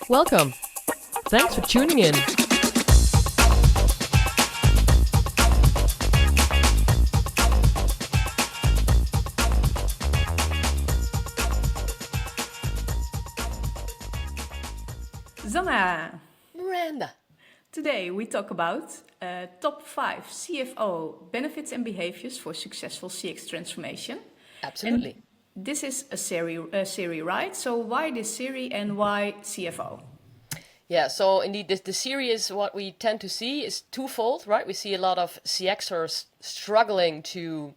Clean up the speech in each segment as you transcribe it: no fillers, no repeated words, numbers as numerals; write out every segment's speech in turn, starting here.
Welcome. Thanks for tuning in. Zanna, Miranda. today we talk about top 5 CFO benefits and behaviors for successful CX transformation. Absolutely. And this is a series, right? So why this series and why CFO? Yeah, so indeed, the series, what we tend to see is twofold, right? We see a lot of CXers struggling to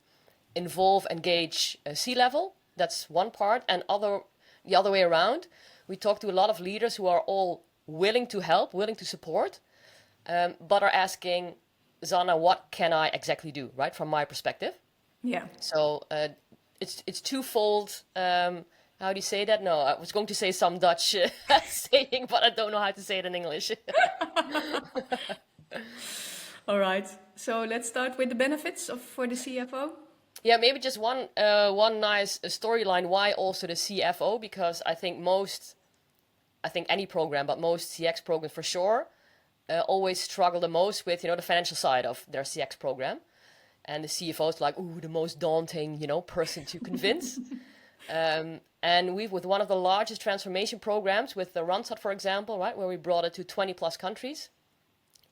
engage C-level. That's one part. And the other way around, we talk to a lot of leaders who are all willing to help, willing to support, but are asking, Zanna, what can I exactly do, right? From my perspective. Yeah. So it's twofold. How do you say that? No, I was going to say some Dutch saying, but I don't know how to say it in English. All right. So let's start with the benefits for the CFO. Yeah, maybe just one nice storyline. Why also the CFO? Because I think any program, but most CX programs for sure, always struggle the most with the financial side of their CX program, and the CFO is like, ooh, the most daunting person to convince. And we've with one of the largest transformation programs with the Randstad, for example, right, where we brought it to 20 plus countries.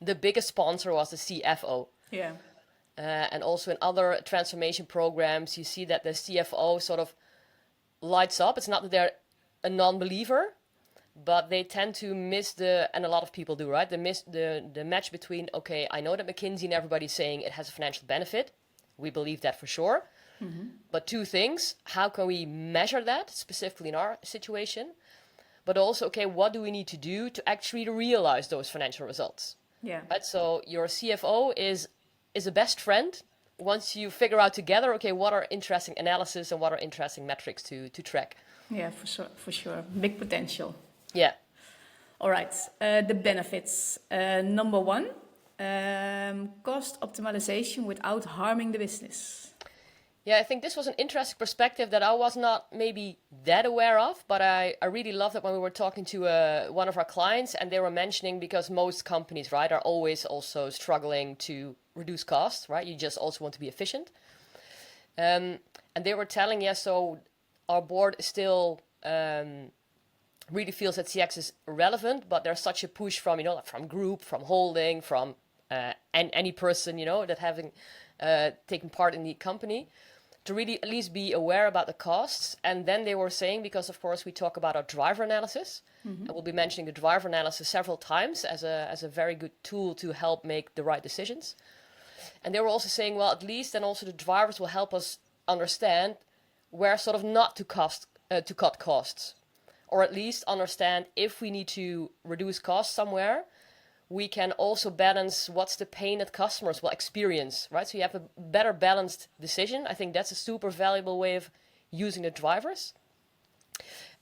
The biggest sponsor was the CFO. Yeah. And also in other transformation programs, you see that the CFO sort of lights up. It's not that they're a non-believer, but they tend to miss and a lot of people do, right? They miss the match between, okay, I know that McKinsey and everybody's saying it has a financial benefit. We believe that for sure. Mm-hmm. But two things, how can we measure that specifically in our situation? But also, okay, what do we need to do to actually realize those financial results? Yeah. Right? So your CFO is a best friend once you figure out together, okay, what are interesting analysis and what are interesting metrics to track. Yeah, for sure. Big potential. Yeah. All right. The benefits. Number 1, cost optimization without harming the business. Yeah, I think this was an interesting perspective that I was not maybe that aware of, but I really loved it when we were talking to one of our clients, and they were mentioning, because most companies, right, are always also struggling to reduce costs, right? You just also want to be efficient. And they were telling, so our board still really feels that CX is relevant, but there's such a push from, from group, from holding, from any person, that having taken part in the company, to really at least be aware about the costs. And then they were saying, because of course we talk about our driver analysis, and we'll be mentioning the driver analysis several times as a very good tool to help make the right decisions. And they were also saying, well, at least then also the drivers will help us understand where sort of not to cut costs, or at least understand if we need to reduce costs somewhere, we can also balance what's the pain that customers will experience, right? So you have a better balanced decision. I think that's a super valuable way of using the drivers.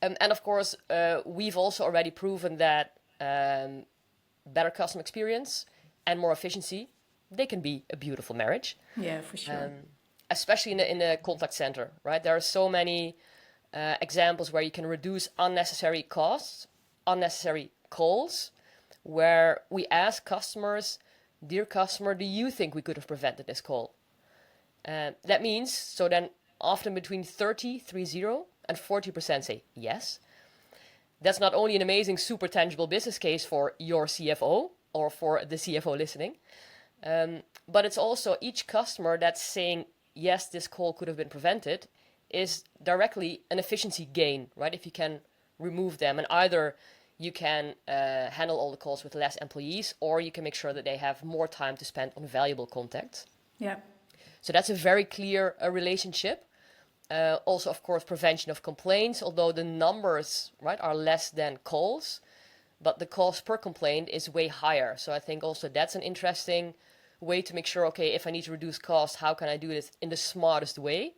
And of course, we've also already proven that better customer experience and more efficiency, they can be a beautiful marriage. Yeah, for sure. Especially in the contact center, right? There are so many examples where you can reduce unnecessary costs, unnecessary calls, where we ask customers, dear customer, do you think we could have prevented this call? That means, so then often between 30 and 40% say yes. That's not only an amazing, super tangible business case for your CFO or for the CFO listening, but it's also each customer that's saying, yes, this call could have been prevented, is directly an efficiency gain, right? If you can remove them, and either you can handle all the calls with less employees, or you can make sure that they have more time to spend on valuable contacts. Yeah. So that's a very clear relationship. Also, of course, prevention of complaints, although the numbers, right, are less than calls, but the cost per complaint is way higher. So I think also that's an interesting way to make sure, okay, if I need to reduce costs, how can I do this in the smartest way?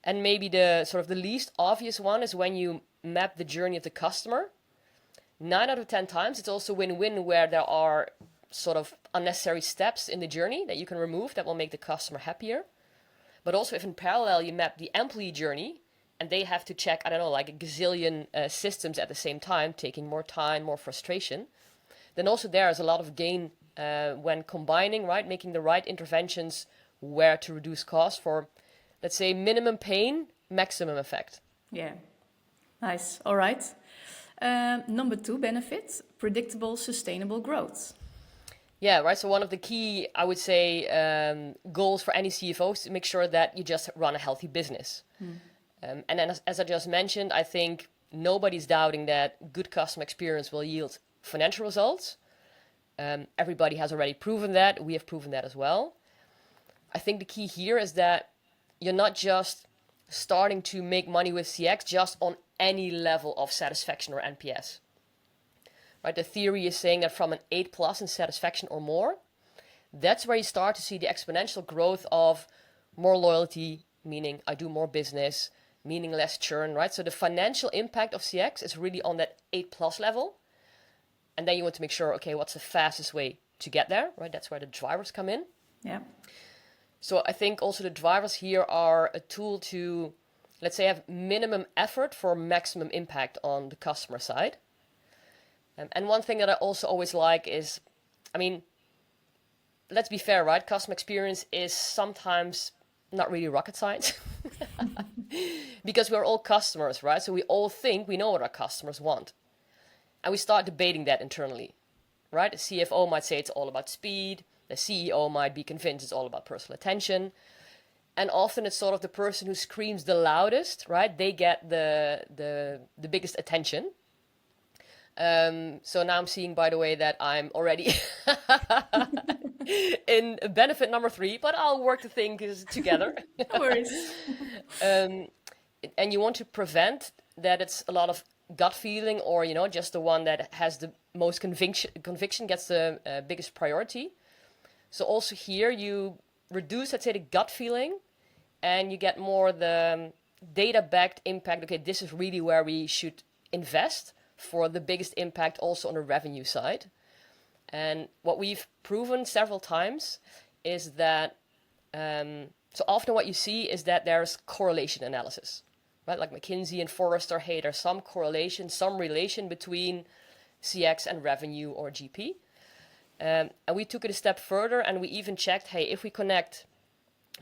And maybe the sort of the least obvious one is when you map the journey of the customer. 9 out of 10 times, it's also win-win where there are sort of unnecessary steps in the journey that you can remove that will make the customer happier. But also if in parallel you map the employee journey, and they have to check, I don't know, like a gazillion systems at the same time, taking more time, more frustration, then also there is a lot of gain when combining, right, making the right interventions where to reduce costs for, let's say, minimum pain, maximum effect. Yeah, nice. All right. Number 2 benefit, predictable, sustainable growth. Yeah, right. So one of the key, I would say, goals for any CFO is to make sure that you just run a healthy business. And then, as I just mentioned, I think nobody's doubting that good customer experience will yield financial results. Everybody has already proven that. We have proven that as well. I think the key here is that you're not just starting to make money with CX just on any level of satisfaction or NPS. Right? The theory is saying that from an 8+ in satisfaction or more, that's where you start to see the exponential growth of more loyalty, meaning I do more business, meaning less churn, right? So the financial impact of CX is really on that 8+ level. And then you want to make sure, okay, what's the fastest way to get there, right? That's where the drivers come in. Yeah. So I think also the drivers here are a tool to, let's say, have minimum effort for maximum impact on the customer side. And one thing that I also always like is, I mean, let's be fair, right? Customer experience is sometimes not really rocket science because we're all customers, right? So we all think we know what our customers want. And we start debating that internally, right? The CFO might say it's all about speed. The CEO might be convinced it's all about personal attention. And often it's sort of the person who screams the loudest, right? They get the biggest attention. So now I'm seeing, by the way, that I'm already in benefit number 3, but I'll work the things together. No worries. And you want to prevent that it's a lot of gut feeling or, you know, just the one that has the most conviction gets the biggest priority. So also here you reduce, let's say, the gut feeling and you get more the data-backed impact. Okay, this is really where we should invest for the biggest impact also on the revenue side. And what we've proven several times is that, so often what you see is that there's correlation analysis, right? Like McKinsey and Forrester, hey, there's some correlation, some relation between CX and revenue or GP. And we took it a step further and we even checked, hey, if we connect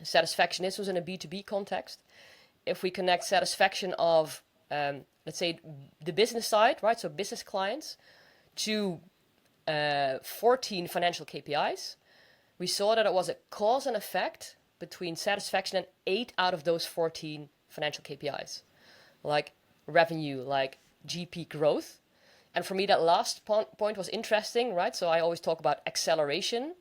satisfaction, this was in a B2B context, if we connect satisfaction of, let's say, the business side, right? So business clients to 14 financial KPIs, we saw that it was a cause and effect between satisfaction and 8 out of those 14 financial KPIs, like revenue, like GP growth. And for me, that last point was interesting, right? So I always talk about acceleration.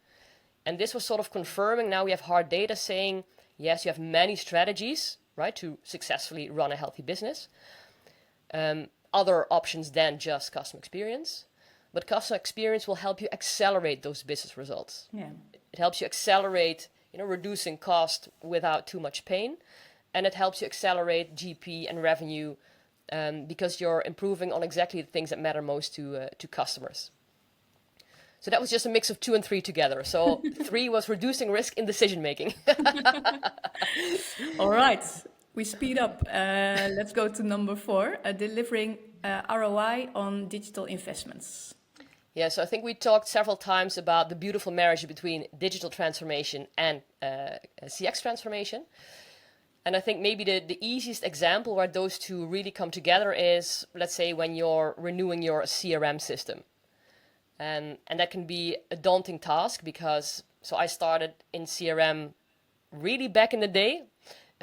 And this was sort of confirming, now we have hard data saying, yes, you have many strategies, right, to successfully run a healthy business. Other options than just customer experience. But customer experience will help you accelerate those business results. Yeah. It helps you accelerate, you know, reducing cost without too much pain. And it helps you accelerate GP and revenue because you're improving on exactly the things that matter most to customers. So that was just a mix of 2 and 3 together. So 3 was reducing risk in decision making. All right. We speed up. Let's go to number 4, delivering ROI on digital investments. Yeah, so I think we talked several times about the beautiful marriage between digital transformation and CX transformation. And I think maybe the easiest example where those two really come together is, let's say, when you're renewing your CRM system. And that can be a daunting task because, so I started in CRM really back in the day.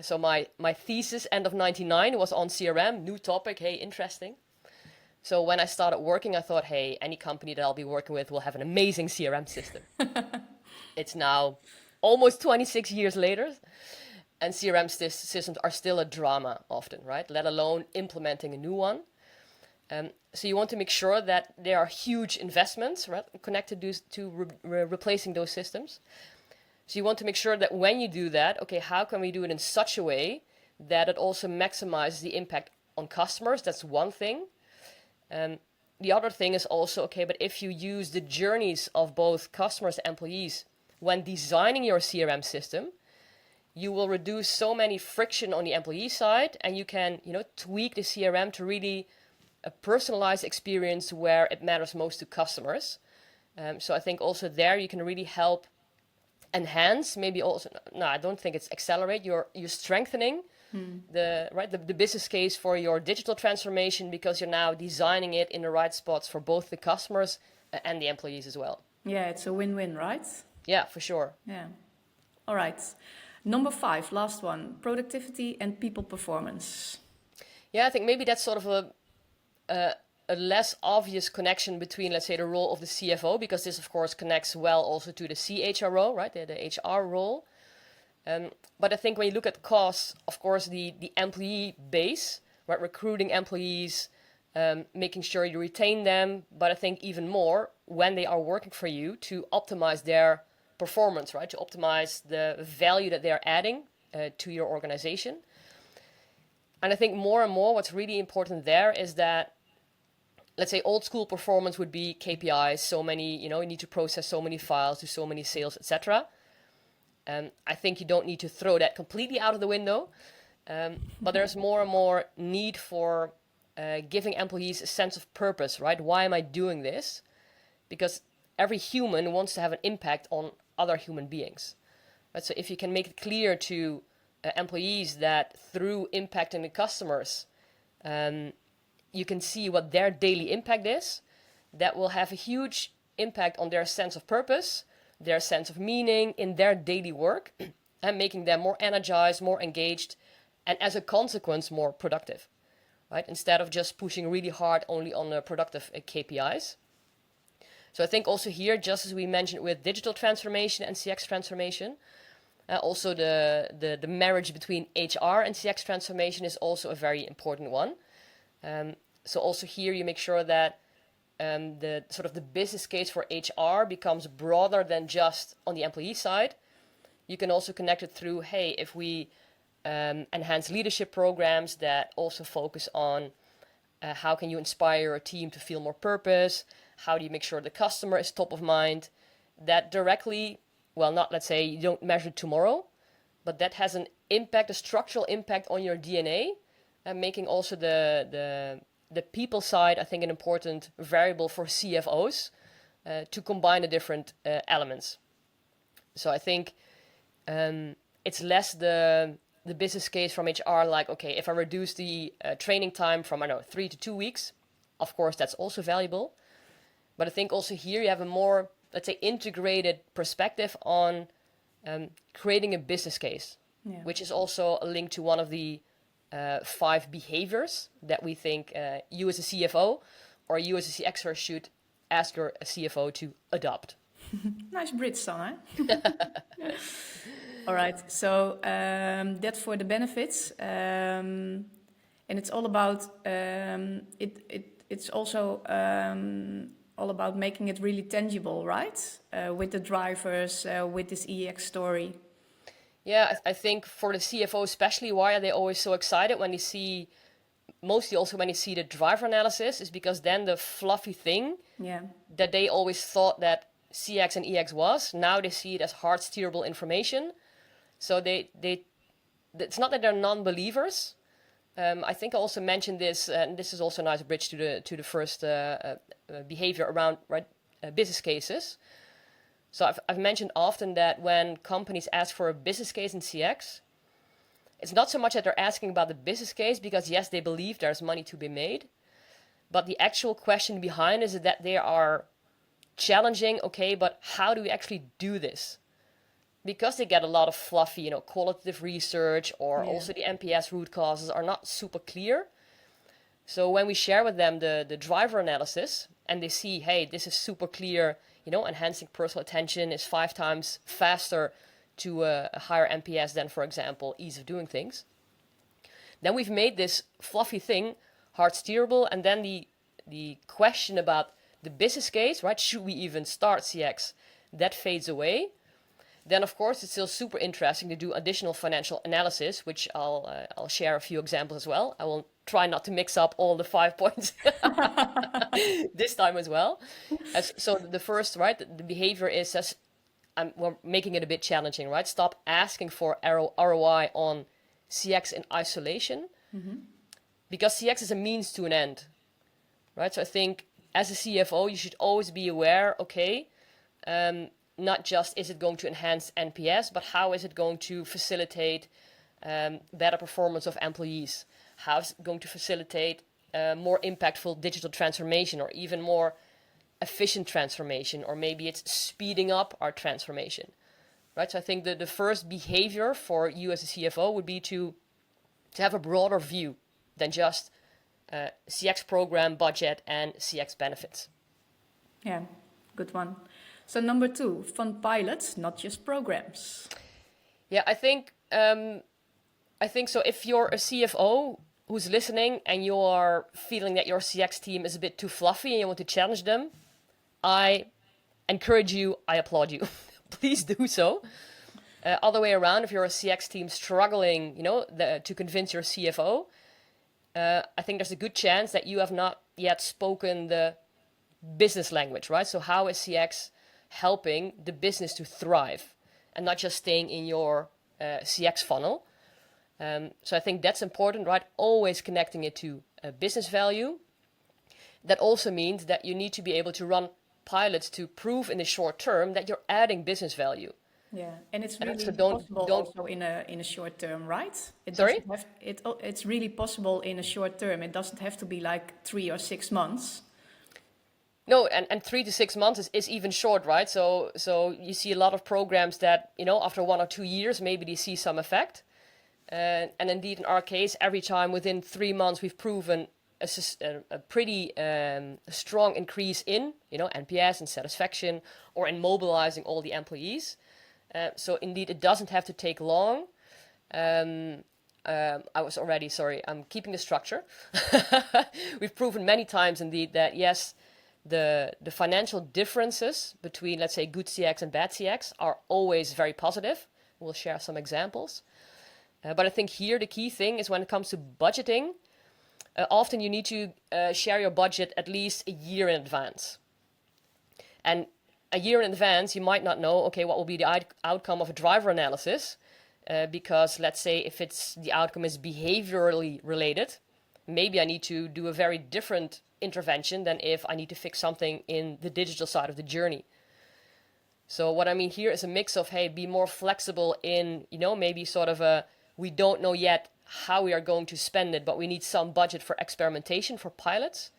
So my thesis, end of 99, was on CRM, new topic, hey, interesting. So when I started working, I thought, hey, any company that I'll be working with will have an amazing CRM system. It's now almost 26 years later. And CRM systems are still a drama often, right? Let alone implementing a new one. So you want to make sure that there are huge investments, right, connected to replacing those systems. So you want to make sure that when you do that, okay, how can we do it in such a way that it also maximizes the impact on customers? That's one thing. The other thing is also, okay, but if you use the journeys of both customers and employees when designing your CRM system, you will reduce so many friction on the employee side, and you can, tweak the CRM to really a personalized experience where it matters most to customers. So I think also there you can really help enhance, maybe also, no, I don't think it's accelerate, you're strengthening the business case for your digital transformation, because you're now designing it in the right spots for both the customers and the employees as well. Yeah, it's a win-win, right? Yeah, for sure. Yeah. All right. Number 5, last one, productivity and people performance. Yeah, I think maybe that's sort of a less obvious connection between, let's say, the role of the CFO, because this, of course, connects well also to the CHRO, right, the HR role. But I think when you look at costs, of course, the employee base, right, recruiting employees, making sure you retain them, but I think even more when they are working for you to optimize their performance, right, to optimize the value that they're adding to your organization. And I think more and more what's really important there is that, let's say, old school performance would be KPIs, so many, you need to process so many files, do so many sales, etc. I think you don't need to throw that completely out of the window, but there's more and more need for giving employees a sense of purpose, right? Why am I doing this? Because every human wants to have an impact on other human beings. Right? So if you can make it clear to employees that through impacting the customers, you can see what their daily impact is, that will have a huge impact on their sense of purpose, their sense of meaning in their daily work, and making them more energized, more engaged, and as a consequence, more productive, right? Instead of just pushing really hard only on the productive KPIs. So I think also here, just as we mentioned with digital transformation and CX transformation, also the marriage between HR and CX transformation is also a very important one. So also here you make sure that the sort of the business case for HR becomes broader than just on the employee side. You can also connect it through, hey, if we enhance leadership programs that also focus on how can you inspire your team to feel more purpose? How do you make sure the customer is top of mind? That directly, well, not, let's say you don't measure tomorrow, but that has an impact, a structural impact on your DNA, and making also the people side, I think, an important variable for CFOs to combine the different elements. So I think it's less the business case from HR, like, okay, if I reduce the training time from, 3 to 2 weeks, of course, that's also valuable. But I think also here you have a more, let's say, integrated perspective on creating a business case, which is also a link to one of the 5 behaviors that we think you as a CFO or you as a CXer should ask your CFO to adopt. Nice Brit, Zanna. All right, so that's for the benefits, and it's all about it's also all about making it really tangible, right? With the drivers, with this EX story. Yeah, I think for the CFO especially, why are they always so excited when they see, mostly also when they see the driver analysis, is because then the fluffy thing that they always thought that CX and EX was, now they see it as hard steerable information. So it's not that they're non-believers. I think I also mentioned this, and this is also a nice bridge to the first behavior around business cases. So I've mentioned often that when companies ask for a business case in CX, it's not so much that they're asking about the business case, because yes, they believe there's money to be made, but the actual question behind is that they are challenging, okay, but how do we actually do this? Because they get a lot of fluffy, qualitative research, or also the NPS root causes are not super clear. So when we share with them the driver analysis and they see, hey, this is super clear, enhancing personal attention is 5 times faster to a higher NPS than, for example, ease of doing things. Then we've made this fluffy thing hard steerable, and then the question about the business case, right? Should we even start CX? That fades away. Then, of course, it's still super interesting to do additional financial analysis, which I'll share a few examples as well. I will try not to mix up all the 5 points this time as well. So the first, right, the behavior is as we're making it a bit challenging, right? Stop asking for ROI on CX in isolation, because CX is a means to an end, right? So I think as a CFO, you should always be aware, okay, not just is it going to enhance NPS, but how is it going to facilitate better performance of employees? How is it going to facilitate more impactful digital transformation, or even more efficient transformation, or maybe it's speeding up our transformation, right? So I think that the first behavior for you as a CFO would be to have a broader view than just CX program, budget, and CX benefits. Yeah, good one. So number 2, fund pilots, not just programs. Yeah, I think so. If you're a CFO who's listening and you are feeling that your CX team is a bit too fluffy and you want to challenge them, I encourage you, I applaud you. Please do so. Other way around, if you're a CX team struggling, to convince your CFO, I think there's a good chance that you have not yet spoken the business language, right? So how is CX helping the business to thrive and not just staying in your CX funnel? So I think that's important, right? Always connecting it to business value. That also means that you need to be able to run pilots to prove in the short term that you're adding business value. Yeah, and it's really so possible don't- also in a short term, right? Sorry? It's really possible in a short term. It doesn't have to be like 3 or 6 months. No, and 3 to 6 months is even short, right? So you see a lot of programs that, after 1 or 2 years, maybe they see some effect. And indeed, in our case, every time within 3 months, we've proven a pretty strong increase in, NPS and satisfaction, or in mobilizing all the employees. So indeed, it doesn't have to take long. I'm keeping the structure. We've proven many times indeed that yes, the financial differences between, let's say, good CX and bad CX are always very positive. We'll share some examples. But I think here the key thing is when it comes to budgeting, often you need to share your budget at least a year in advance. And a year in advance, you might not know, okay, what will be the outcome of a driver analysis, because let's say if the outcome is behaviorally related, maybe I need to do a very different intervention than if I need to fix something in the digital side of the journey. So what I mean here is a mix of, hey, be more flexible in, maybe sort of we don't know yet how we are going to spend it, but we need some budget for experimentation, for pilots.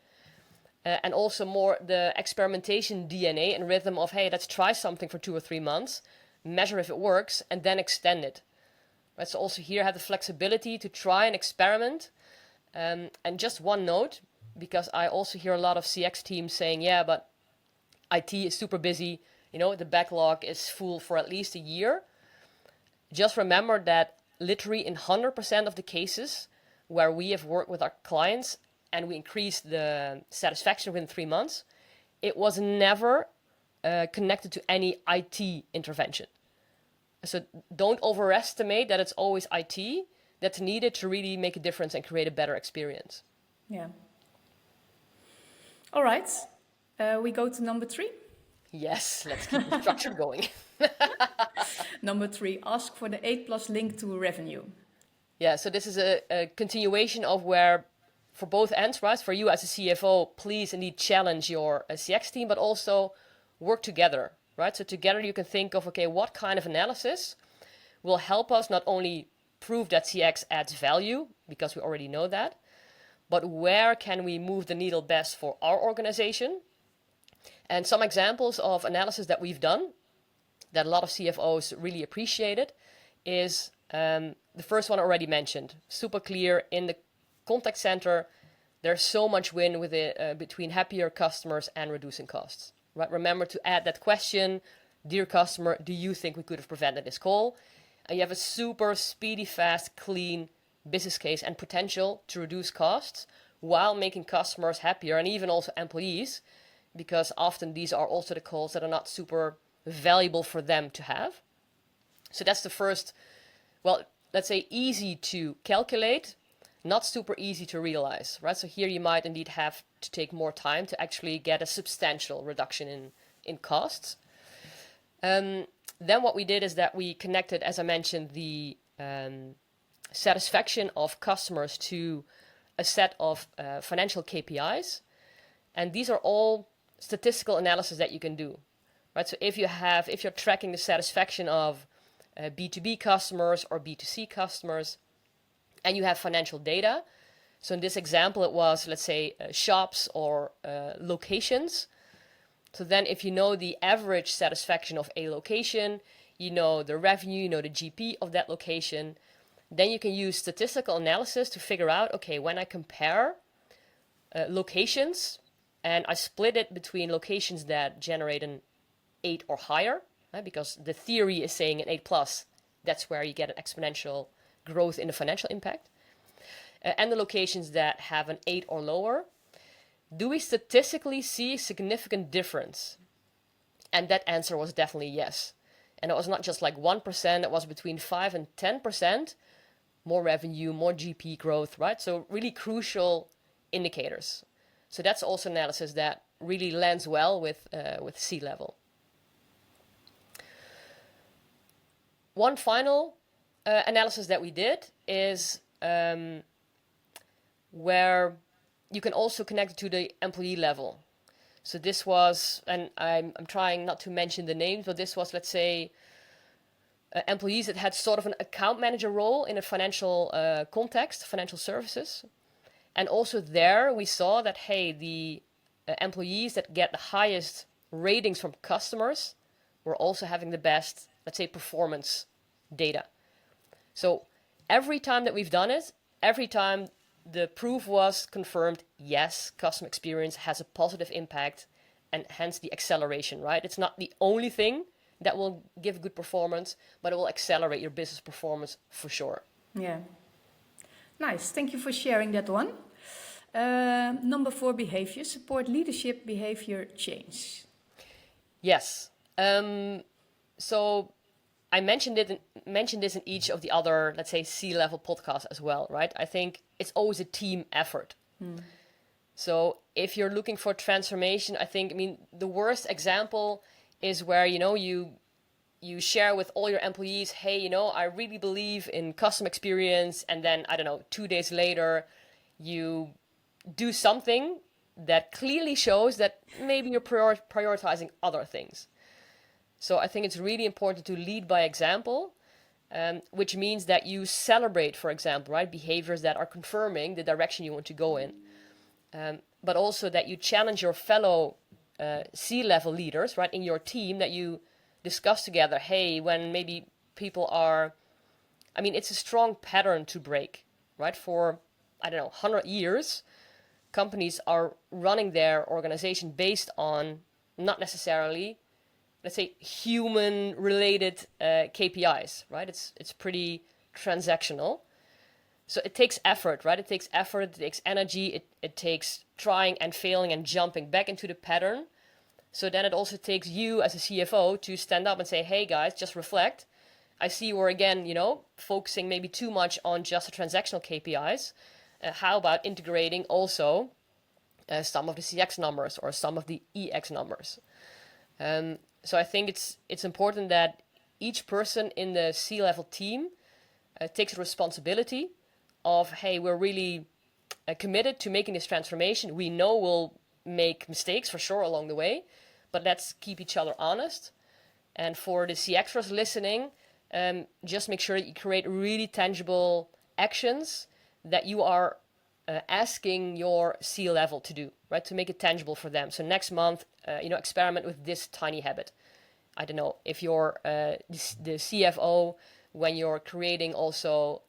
And also more the experimentation DNA and rhythm of, hey, let's try something for 2 or 3 months, measure if it works, and then extend it. Right, so also here have the flexibility to try and experiment. And just one note, because I also hear a lot of CX teams saying, yeah, but IT is super busy, the backlog is full for at least a year. Just remember that literally in 100% of the cases where we have worked with our clients and we increased the satisfaction within 3 months, it was never connected to any IT intervention. So don't overestimate that it's always IT that's needed to really make a difference and create a better experience. Yeah. All right. We go to number 3. Yes, let's keep the structure going. Number 3, ask for the 8+ link to revenue. Yeah, so this is a continuation of where, for both ends, right? For you as a CFO, please indeed challenge your CX team, but also work together, right? So together you can think of, okay, what kind of analysis will help us not only prove that CX adds value, because we already know that, but where can we move the needle best for our organization? And some examples of analysis that we've done that a lot of CFOs really appreciated is the first one already mentioned. Super clear in the contact center, there's so much win with it between happier customers and reducing costs. Right? Remember to add that question, dear customer, do you think we could have prevented this call? And you have a super speedy, fast, clean business case and potential to reduce costs while making customers happier and even also employees, because often these are also the calls that are not super valuable for them to have. So that's the first, well, let's say easy to calculate, not super easy to realize, right? So here you might indeed have to take more time to actually get a substantial reduction in costs. then what we did is that we connected, as I mentioned, the satisfaction of customers to a set of financial KPIs. And these are all statistical analysis that you can do, right? So if you're tracking the satisfaction of B2B customers or B2C customers, and you have financial data. So in this example, it was, let's say, shops or locations. So then if you know the average satisfaction of a location, you know the revenue, you know the GP of that location, then you can use statistical analysis to figure out, okay, when I compare locations and I split it between locations that generate an 8 or higher, right? Because the theory is saying an 8 plus, that's where you get an exponential growth in the financial impact. And the locations that have an 8 or lower, do we statistically see significant difference? And that answer was definitely yes. And it was not just like 1%, it was between 5 and 10%, more revenue, more GP growth, right? So really crucial indicators. So that's also analysis that really lands well with C-level. One final analysis that we did is where you can also connect it to the employee level. So this was, and I'm trying not to mention the names, but this was, let's say, employees that had sort of an account manager role in a financial context, financial services. And also there we saw that, hey, the employees that get the highest ratings from customers were also having the best, let's say, performance data. So every time that we've done it, every time the proof was confirmed, yes, customer experience has a positive impact and hence the acceleration, right? It's not the only thing that will give good performance, but it will accelerate your business performance for sure. Yeah. Nice. Thank you for sharing that one. Number 4, behavior. Support leadership behavior change. Yes. So I mentioned this in each of the other, let's say, C-level podcasts as well, right? I think it's always a team effort. So if you're looking for transformation, I mean, the worst example is where, you share with all your employees, hey, I really believe in customer experience. And then, 2 days later, you do something that clearly shows that maybe you're prioritizing other things. So I think it's really important to lead by example, which means that you celebrate, for example, right, behaviors that are confirming the direction you want to go in. But also that you challenge your fellow C-level leaders, right, in your team, that you discuss together, hey, when maybe people are, it's a strong pattern to break, right? For, 100 years, companies are running their organization based on not necessarily, let's say, human-related KPIs, right? It's pretty transactional. So it takes effort, right? It takes effort, it takes energy, it takes trying and failing and jumping back into the pattern. So then it also takes you as a CFO to stand up and say, hey guys, just reflect. I see we're again, focusing maybe too much on just the transactional KPIs. How about integrating also some of the CX numbers or some of the EX numbers? So I think it's important that each person in the C-level team takes responsibility of, hey, we're really committed to making this transformation. We know we'll make mistakes for sure along the way, but let's keep each other honest. And for the CXers listening, just make sure that you create really tangible actions that you are asking your C-level to do, right? To make it tangible for them. So next month, experiment with this tiny habit. I don't know, if you're the CFO, when you're creating also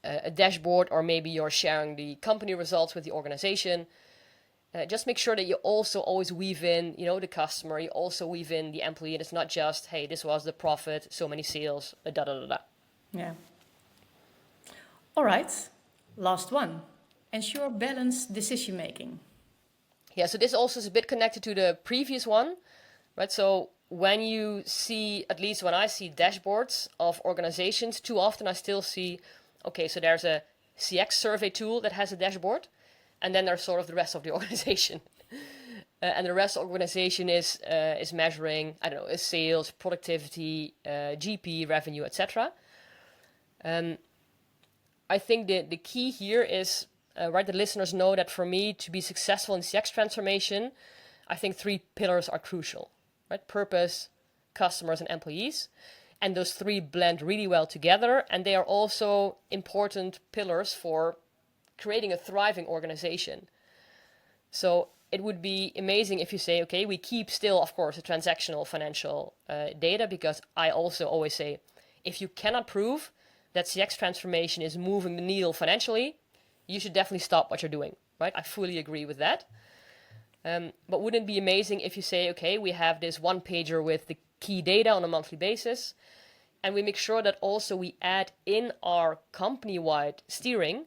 a dashboard, or maybe you're sharing the company results with the organization, just make sure that you also always weave in, the customer, you also weave in the employee, and it's not just, hey, this was the profit, so many sales, da-da-da-da. Yeah. All right, last one. Ensure balanced decision making. Yeah, so this also is a bit connected to the previous one, right? So when you see, at least when I see dashboards of organizations, too often I still see, okay, so there's a CX survey tool that has a dashboard, and then there's sort of the rest of the organization. and the rest of the organization is measuring, I don't know, sales, productivity, GP, revenue, etc. I think the key here is, right, the listeners know that for me to be successful in CX transformation, I think 3 pillars are crucial, right? Purpose, customers, and employees. And those 3 blend really well together, and they are also important pillars for creating a thriving organization. So it would be amazing if you say, okay, we keep still, of course, the transactional financial data, because I also always say, if you cannot prove that CX transformation is moving the needle financially, you should definitely stop what you're doing, right? I fully agree with that. But wouldn't it be amazing if you say, okay, we have this 1-pager with the key data on a monthly basis, and we make sure that also we add in our company-wide steering,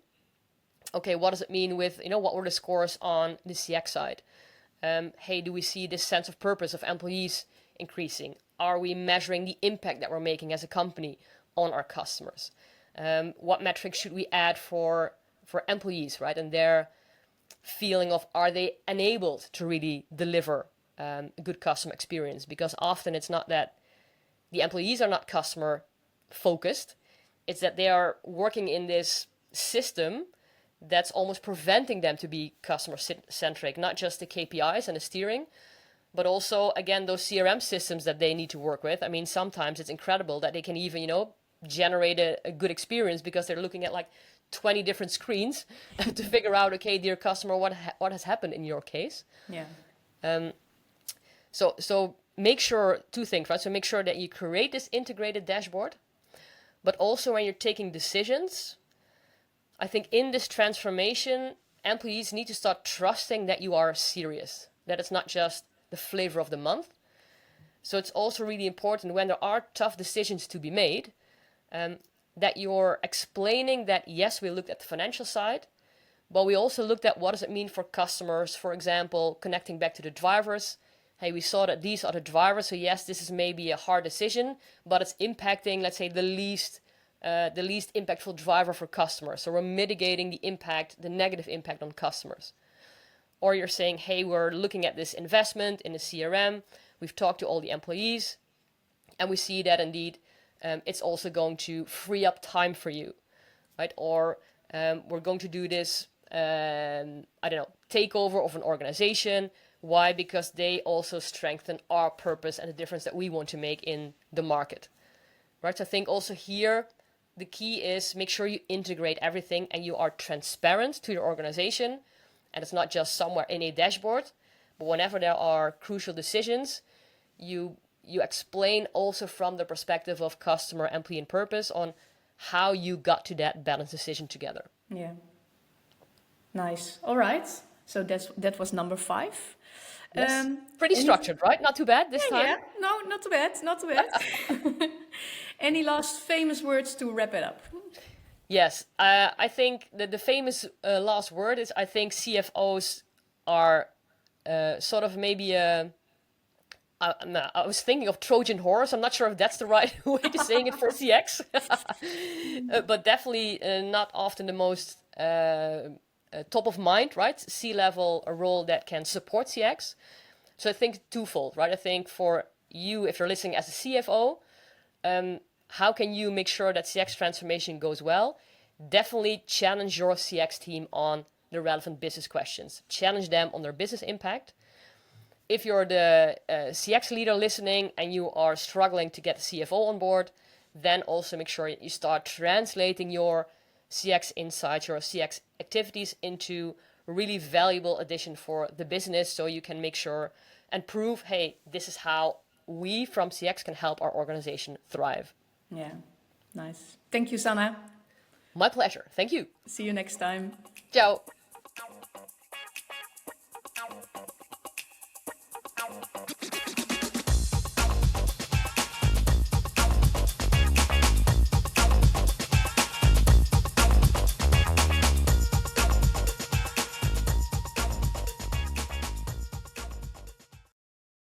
okay, what does it mean with, what were the scores on the CX side? Hey, do we see this sense of purpose of employees increasing? Are we measuring the impact that we're making as a company on our customers? What metrics should we add for employees, right? And their feeling of, are they enabled to really deliver a good customer experience? Because often it's not that the employees are not customer focused, it's that they are working in this system that's almost preventing them to be customer centric, not just the KPIs and the steering, but also, again, those CRM systems that they need to work with. I mean, sometimes it's incredible that they can even, generate a good experience because they're looking at like 20 different screens to figure out, okay, dear customer, what has happened in your case? Yeah. So make sure 2 things, right? So make sure that you create this integrated dashboard, but also when you're taking decisions, I think in this transformation, employees need to start trusting that you are serious, that it's not just the flavor of the month. So it's also really important when there are tough decisions to be made, that you're explaining that, yes, we looked at the financial side, but we also looked at what does it mean for customers, for example, connecting back to the drivers. Hey, we saw that these are the drivers, so yes, this is maybe a hard decision, but it's impacting, let's say, the least impactful driver for customers. So we're mitigating the negative impact on customers. Or you're saying, hey, we're looking at this investment in the CRM. We've talked to all the employees, and we see that indeed it's also going to free up time for you, right? Or we're going to do this, takeover of an organization. Why? Because they also strengthen our purpose and the difference that we want to make in the market, right? So I think also here, the key is make sure you integrate everything and you are transparent to your organization. And it's not just somewhere in a dashboard, but whenever there are crucial decisions, you explain also from the perspective of customer, employee, and purpose on how you got to that balanced decision together. Yeah. Nice. All right. So that was number 5. Yes. Pretty structured, right? Not too bad this time. Yeah. No, not too bad. Not too bad. Any last famous words to wrap it up? Yes. I think that the famous last word is, I think CFOs are sort of maybe I was thinking of Trojan horse. I'm not sure if that's the right way to saying it for CX, but definitely not often the most top of mind, right? C-level, a role that can support CX. So I think twofold, right? I think for you, if you're listening as a CFO, how can you make sure that CX transformation goes well? Definitely challenge your CX team on the relevant business questions. Challenge them on their business impact. If you're the CX leader listening and you are struggling to get the CFO on board, then also make sure you start translating your CX insights, your CX activities into a really valuable addition for the business, so you can make sure and prove, hey, this is how we from CX can help our organization thrive. Yeah, nice. Thank you, Zanna. My pleasure. Thank you. See you next time. Ciao.